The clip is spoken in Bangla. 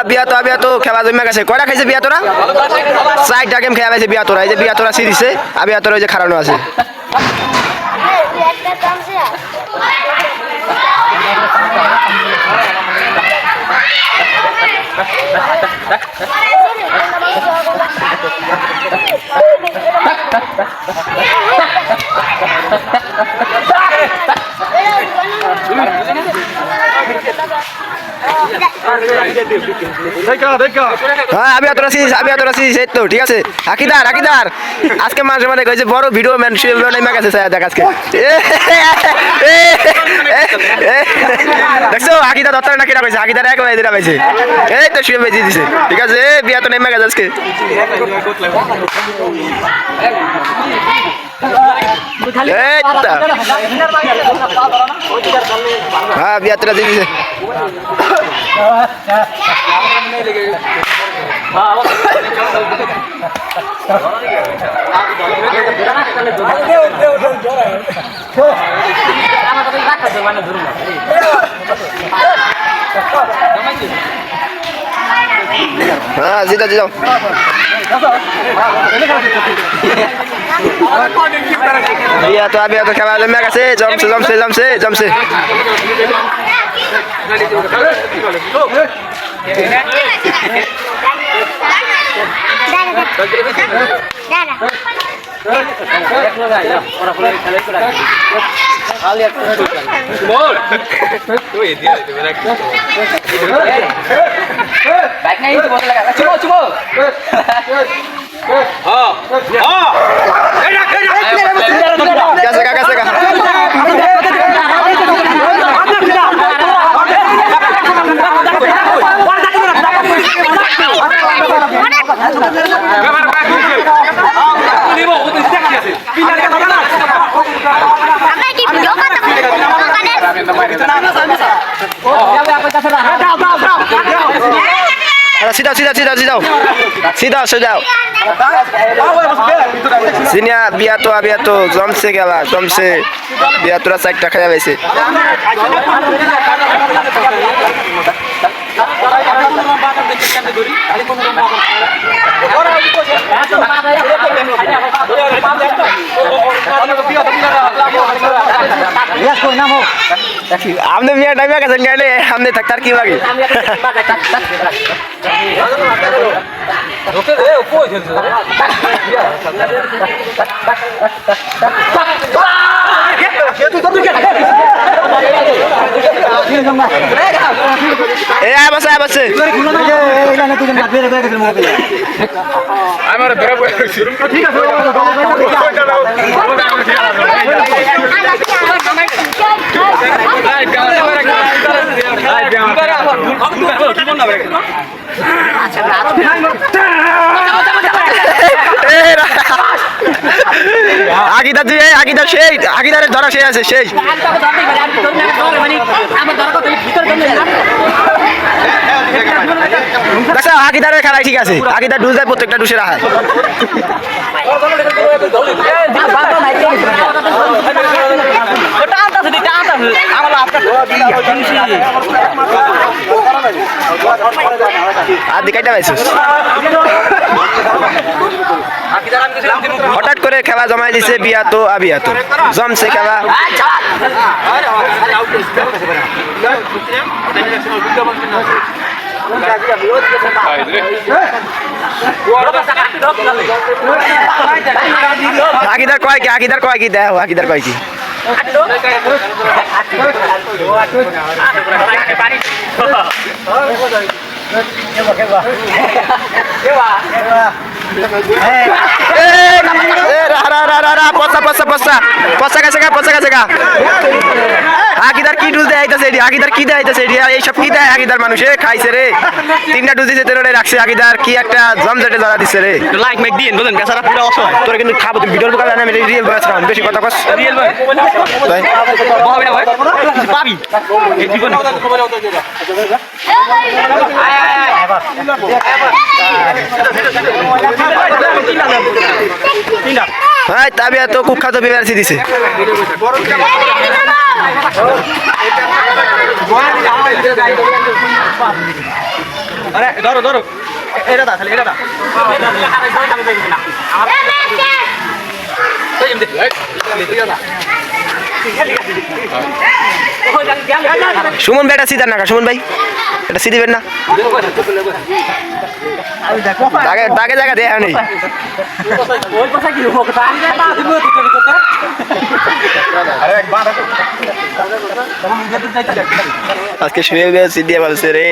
বিয়া তো খেলা জমে গেছে। কয়টা খাইছে বিয়া তোরা? 4টা গেম খেলা পাইছে বিয়া তোরা। এই যে বিয়া তোরা সিরিজে বিয়া তোরা ওই যে খারানো আছে। তো ঠিক আছে আকিদার আজকে মাঝে মাঝে কইছে বড় ভিডিও ম্যান শুয়ে নেমে গেছে দেখ আজকে দেখছো আকিদা দত্তার না কিনা কইছে আকিদার এক দিরা পাইছে এই তো শুয়ে বেজে দিছে ঠিক আছে বিয়া তো নেমে গেছে আজকে হ্যাঁ বিয়া তোরা দিছে হ্যাঁ জিতা যাও বিয়া তো খেলা জমে গেছে জমছে সিধাও সিনিয়া বিয়া তো জমছে গেলা জমছে বিয়া তোরা 4টা খাইয়া পাইছে আপনি বিয়া টাইমে গেছেন গাড়ি আপনি থাকতার কি লাগে আকিদার সেই আকিদারের ধরা সেই আছে সেই আকিদারের খেলা ঠিক আছে আকিদার ডুজ দেয় প্রত্যেকটা ডুসের আহার আর দিকাইটা পাইছিস হঠাৎ করে খেলা জমাই দিছে বিয়া তো জমছে খেলা আকিদার কয় কি দেও আকিদার কয় কি আকিদার কি ডুজ দেয়াইতেছে আকিদার কি দেয়াইতেছে এইসব কি দেয় আকিদার মানুষে খাইছে রে 3টা ডুজ দিছে তেরোটা রাখছে আকিদার কি একটা জমজটে ধরা দিচ্ছে রে লাইক মেক দিন বুঝেন বেচারা পুরো অসহায় তোরা কিন্তু খাবো তুমি ভিডিওর দোকানে আমি রিয়েল বলছিলাম বেশি কথা কস রিয়েল ভাই হবে না ভাই পাবি এই জীবন হ্যাঁ তাবিয়া তো কুখ্যাত বিভার্সি দিছে আরে ধরো ধরো এটা দা খালি এটা দা সুমন ভাই এটা সিধা না সুমন ভাই এটা সিধি বেন না দাগে দাগে জায়গা দেয়া নেই আজকে শুয়ে গেছি দিয়ে বলছে রে